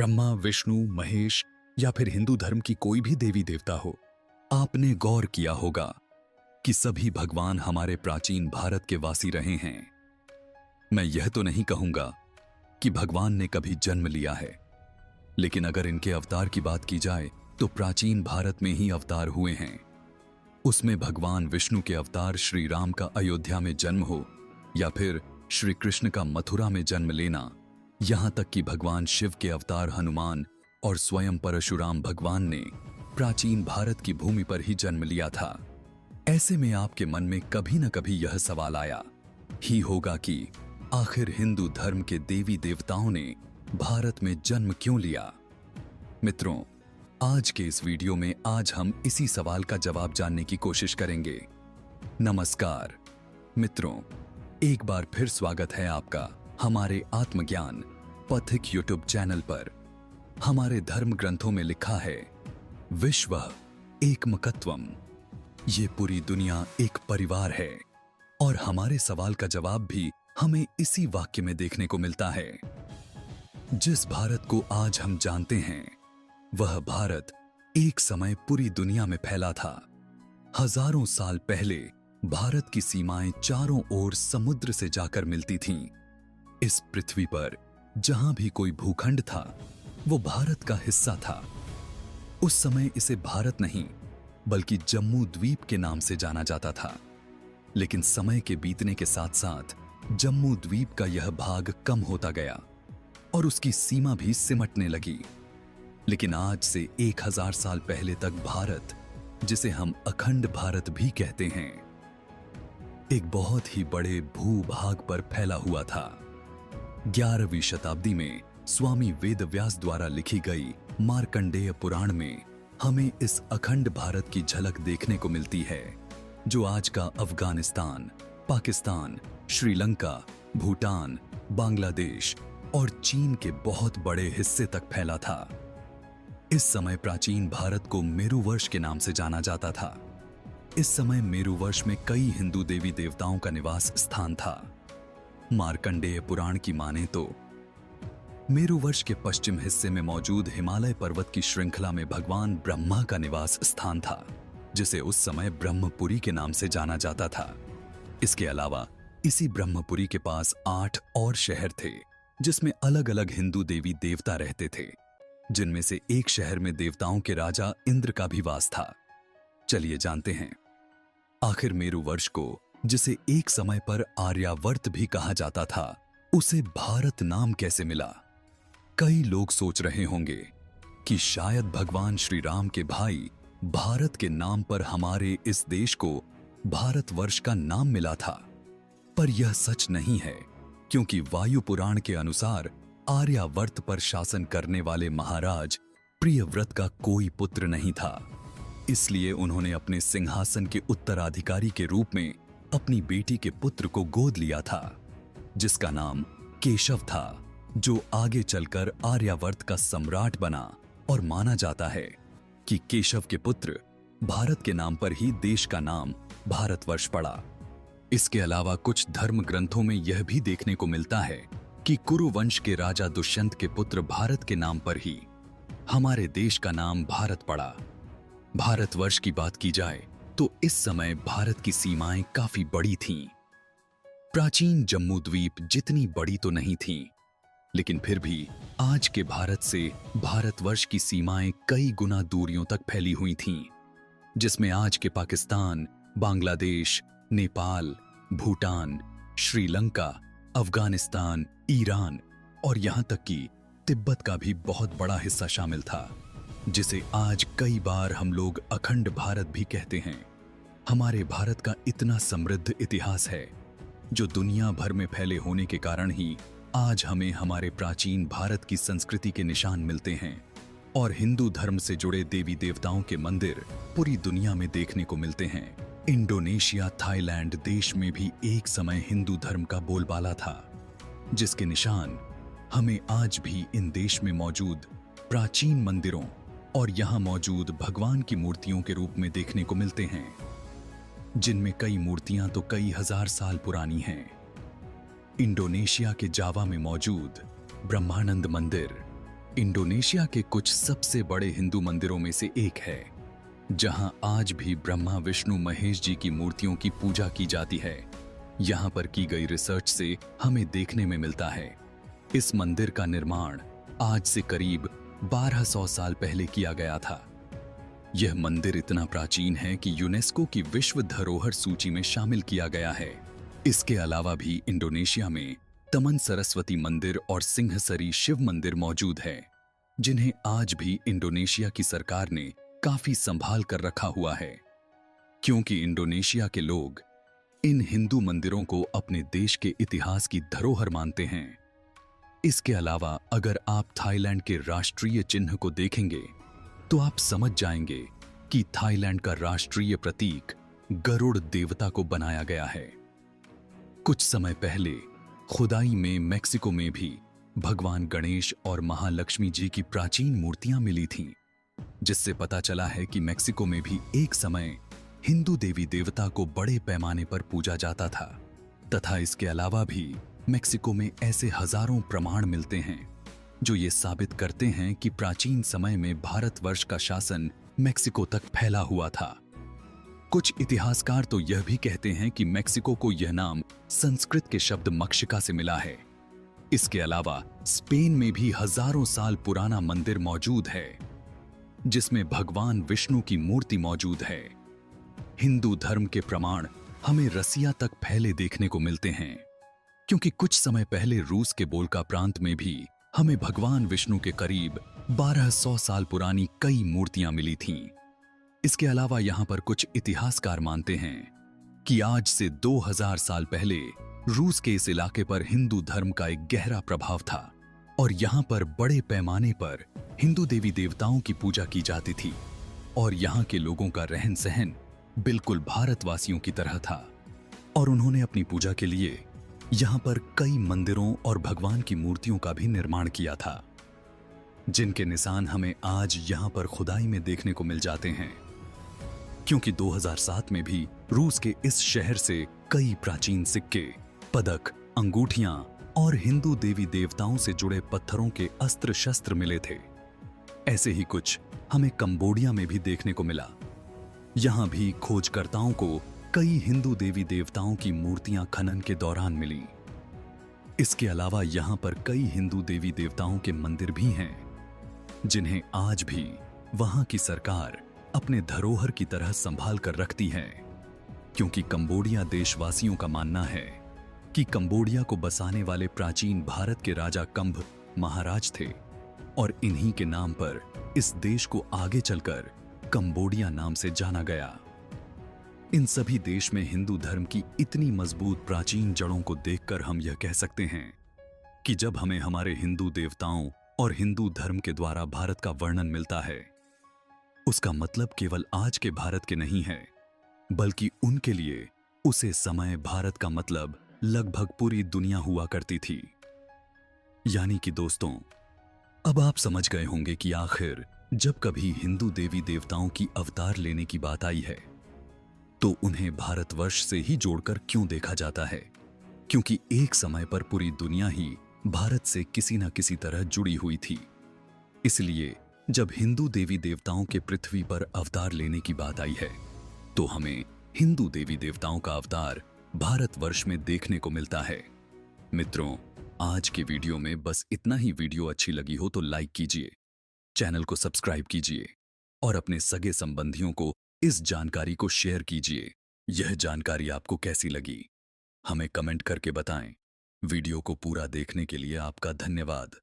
ब्रह्मा, विष्णु, महेश या फिर हिंदू धर्म की कोई भी देवी देवता हो, आपने गौर किया होगा कि सभी भगवान हमारे प्राचीन भारत के वासी रहे हैं। मैं यह तो नहीं कहूंगा कि भगवान ने कभी जन्म लिया है, लेकिन अगर इनके अवतार की बात की जाए तो प्राचीन भारत में ही अवतार हुए हैं। उसमें भगवान विष्णु के अवतार श्री राम का अयोध्या में जन्म हो या फिर श्री कृष्ण का मथुरा में जन्म लेना, यहां तक कि भगवान शिव के अवतार हनुमान और स्वयं परशुराम भगवान ने प्राचीन भारत की भूमि पर ही जन्म लिया था। ऐसे में आपके मन में कभी न कभी यह सवाल आया ही होगा कि आखिर हिंदू धर्म के देवी देवताओं ने भारत में जन्म क्यों लिया। मित्रों, आज के इस वीडियो में आज हम इसी सवाल का जवाब जानने की कोशिश करेंगे। नमस्कार मित्रों, एक बार फिर स्वागत है आपका हमारे आत्मज्ञान पथिक यूट्यूब चैनल पर। हमारे धर्म ग्रंथों में लिखा है, विश्व एकमकत्वम, ये पूरी दुनिया एक परिवार है। और हमारे सवाल का जवाब भी हमें इसी वाक्य में देखने को मिलता है। जिस भारत को आज हम जानते हैं, वह भारत एक समय पूरी दुनिया में फैला था। हजारों साल पहले भारत की सीमाएं चारों ओर समुद्र से जाकर मिलती थीं। इस पृथ्वी पर जहां भी कोई भूखंड था, वो भारत का हिस्सा था। उस समय इसे भारत नहीं बल्कि जम्मू द्वीप के नाम से जाना जाता था। लेकिन समय के बीतने के साथ साथ जम्मू द्वीप का यह भाग कम होता गया और उसकी सीमा भी सिमटने लगी। लेकिन आज से 1000 साल पहले तक भारत, जिसे हम अखंड भारत भी कहते हैं, एक बहुत ही बड़े भूभाग पर फैला हुआ था। 11वीं शताब्दी में स्वामी वेदव्यास द्वारा लिखी गई मार्कंडेय पुराण में हमें इस अखंड भारत की झलक देखने को मिलती है, जो आज का अफगानिस्तान, पाकिस्तान, श्रीलंका, भूटान, बांग्लादेश और चीन के बहुत बड़े हिस्से तक फैला था। इस समय प्राचीन भारत को मेरुवर्ष के नाम से जाना जाता था। इस समय मेरुवर्ष में कई हिंदू देवी देवताओं का निवास स्थान था। मार्कंडेय पुराण की माने तो मेरुवर्ष के पश्चिम हिस्से में मौजूद हिमालय पर्वत की श्रृंखला में भगवान ब्रह्मा का निवास स्थान था, जिसे उस समय ब्रह्मपुरी के नाम से जाना जाता था। इसके अलावा इसी ब्रह्मपुरी के पास 8 और शहर थे, जिसमें अलग अलग हिंदू देवी देवता रहते थे, जिनमें से एक शहर में देवताओं के राजा इंद्र का भी वास था। चलिए जानते हैं, आखिर मेरुवर्ष को, जिसे एक समय पर आर्यावर्त भी कहा जाता था, उसे भारत नाम कैसे मिला। कई लोग सोच रहे होंगे कि शायद भगवान श्री राम के भाई भारत के नाम पर हमारे इस देश को भारतवर्ष का नाम मिला था, पर यह सच नहीं है, क्योंकि वायु पुराण के अनुसार आर्यावर्त पर शासन करने वाले महाराज प्रियव्रत का कोई पुत्र नहीं था। इसलिए उन्होंने अपने सिंहासन के उत्तराधिकारी के रूप में अपनी बेटी के पुत्र को गोद लिया था, जिसका नाम केशव था, जो आगे चलकर आर्यावर्त का सम्राट बना। और माना जाता है कि केशव के पुत्र भारत के नाम पर ही देश का नाम भारतवर्ष पड़ा। इसके अलावा कुछ धर्म ग्रंथों में यह भी देखने को मिलता है कि कुरुवंश के राजा दुष्यंत के पुत्र भारत के नाम पर ही हमारे देश का नाम भारत पड़ा। भारतवर्ष की बात की जाए तो इस समय भारत की सीमाएं काफी बड़ी थीं। प्राचीन जम्मू द्वीप जितनी बड़ी तो नहीं थी, लेकिन फिर भी आज के भारत से भारतवर्ष की सीमाएं कई गुना दूरियों तक फैली हुई थीं, जिसमें आज के पाकिस्तान, बांग्लादेश, नेपाल, भूटान, श्रीलंका, अफगानिस्तान, ईरान और यहां तक कि तिब्बत का भी बहुत बड़ा हिस्सा शामिल था, जिसे आज कई बार हम लोग अखंड भारत भी कहते हैं। हमारे भारत का इतना समृद्ध इतिहास है, जो दुनिया भर में फैले होने के कारण ही आज हमें हमारे प्राचीन भारत की संस्कृति के निशान मिलते हैं। और हिंदू धर्म से जुड़े देवी देवताओं के मंदिर पूरी दुनिया में देखने को मिलते हैं। इंडोनेशिया, थाईलैंड देश में भी एक समय हिंदू धर्म का बोलबाला था, जिसके निशान हमें आज भी इन देश में मौजूद प्राचीन मंदिरों और यहाँ मौजूद भगवान की मूर्तियों के रूप में देखने को मिलते हैं, जिनमें कई मूर्तियां तो कई हजार साल पुरानी हैं। इंडोनेशिया के जावा में मौजूद ब्रह्मानंद मंदिर इंडोनेशिया के कुछ सबसे बड़े हिंदू मंदिरों में से एक है, जहां आज भी ब्रह्मा विष्णु महेश जी की मूर्तियों की पूजा की जाती है। यहां पर की गई रिसर्च से हमें देखने में मिलता है इस मंदिर का निर्माण आज से करीब 1200 साल पहले किया गया था। यह मंदिर इतना प्राचीन है कि यूनेस्को की विश्व धरोहर सूची में शामिल किया गया है। इसके अलावा भी इंडोनेशिया में तमन सरस्वती मंदिर और सिंहसरी शिव मंदिर मौजूद है, जिन्हें आज भी इंडोनेशिया की सरकार ने काफी संभाल कर रखा हुआ है, क्योंकि इंडोनेशिया के लोग इन हिंदू मंदिरों को अपने देश के इतिहास की धरोहर मानते हैं। इसके अलावा अगर आप थाईलैंड के राष्ट्रीय चिन्ह को देखेंगे तो आप समझ जाएंगे कि थाईलैंड का राष्ट्रीय प्रतीक गरुड़ देवता को बनाया गया है। कुछ समय पहले खुदाई में मेक्सिको में भी भगवान गणेश और महालक्ष्मी जी की प्राचीन मूर्तियां मिली थीं, जिससे पता चला है कि मेक्सिको में भी एक समय हिंदू देवी देवता को बड़े पैमाने पर पूजा जाता था। तथा इसके अलावा भी मेक्सिको में ऐसे हजारों प्रमाण मिलते हैं जो ये साबित करते हैं कि प्राचीन समय में भारतवर्ष का शासन मेक्सिको तक फैला हुआ था। कुछ इतिहासकार तो यह भी कहते हैं कि मेक्सिको को यह नाम संस्कृत के शब्द मक्षिका से मिला है। इसके अलावा स्पेन में भी हजारों साल पुराना मंदिर मौजूद है, जिसमें भगवान विष्णु की मूर्ति मौजूद है। हिंदू धर्म के प्रमाण हमें रसिया तक फैले देखने को मिलते हैं, क्योंकि कुछ समय पहले रूस के बोल्का प्रांत में भी हमें भगवान विष्णु के करीब 1200 साल पुरानी कई मूर्तियां मिली थीं। इसके अलावा यहां पर कुछ इतिहासकार मानते हैं कि आज से 2000 साल पहले रूस के इस इलाके पर हिंदू धर्म का एक गहरा प्रभाव था और यहां पर बड़े पैमाने पर हिंदू देवी देवताओं की पूजा की जाती थी और यहां के लोगों का रहन सहन बिल्कुल भारतवासियों की तरह था। और उन्होंने अपनी पूजा के लिए यहां पर कई मंदिरों और भगवान की मूर्तियों का भी निर्माण किया था, जिनके निशान हमें आज यहां पर खुदाई में देखने को मिल जाते हैं। क्योंकि 2007 में भी रूस के इस शहर से कई प्राचीन सिक्के, पदक, अंगूठियां और हिंदू देवी देवताओं से जुड़े पत्थरों के अस्त्र शस्त्र मिले थे। ऐसे ही कुछ हमें कंबोडिया में भी देखने को मिला। यहां भी खोजकर्ताओं को कई हिंदू देवी देवताओं की मूर्तियां खनन के दौरान मिली। इसके अलावा यहां पर कई हिंदू देवी देवताओं के मंदिर भी हैं, जिन्हें आज भी वहां की सरकार अपने धरोहर की तरह संभाल कर रखती है, क्योंकि कंबोडिया देशवासियों का मानना है कि कंबोडिया को बसाने वाले प्राचीन भारत के राजा कंभ महाराज थे और इन्हीं के नाम पर इस देश को आगे चलकर कंबोडिया नाम से जाना गया। इन सभी देश में हिंदू धर्म की इतनी मजबूत प्राचीन जड़ों को देखकर हम यह कह सकते हैं कि जब हमें हमारे हिंदू देवताओं और हिंदू धर्म के द्वारा भारत का वर्णन मिलता है, उसका मतलब केवल आज के भारत के नहीं है, बल्कि उनके लिए उसे समय भारत का मतलब लगभग पूरी दुनिया हुआ करती थी। यानी कि दोस्तों, अब आप समझ गए होंगे कि आखिर जब कभी हिंदू देवी देवताओं की अवतार लेने की बात आई है तो उन्हें भारतवर्ष से ही जोड़कर क्यों देखा जाता है, क्योंकि एक समय पर पूरी दुनिया ही भारत से किसी न किसी तरह जुड़ी हुई थी। इसलिए जब हिंदू देवी देवताओं के पृथ्वी पर अवतार लेने की बात आई है तो हमें हिंदू देवी देवताओं का अवतार भारतवर्ष में देखने को मिलता है। मित्रों, आज के वीडियो में बस इतना ही। वीडियो अच्छी लगी हो तो लाइक कीजिए, चैनल को सब्सक्राइब कीजिए और अपने सगे संबंधियों को इस जानकारी को शेयर कीजिए। यह जानकारी आपको कैसी लगी, हमें कमेंट करके बताएं। वीडियो को पूरा देखने के लिए आपका धन्यवाद।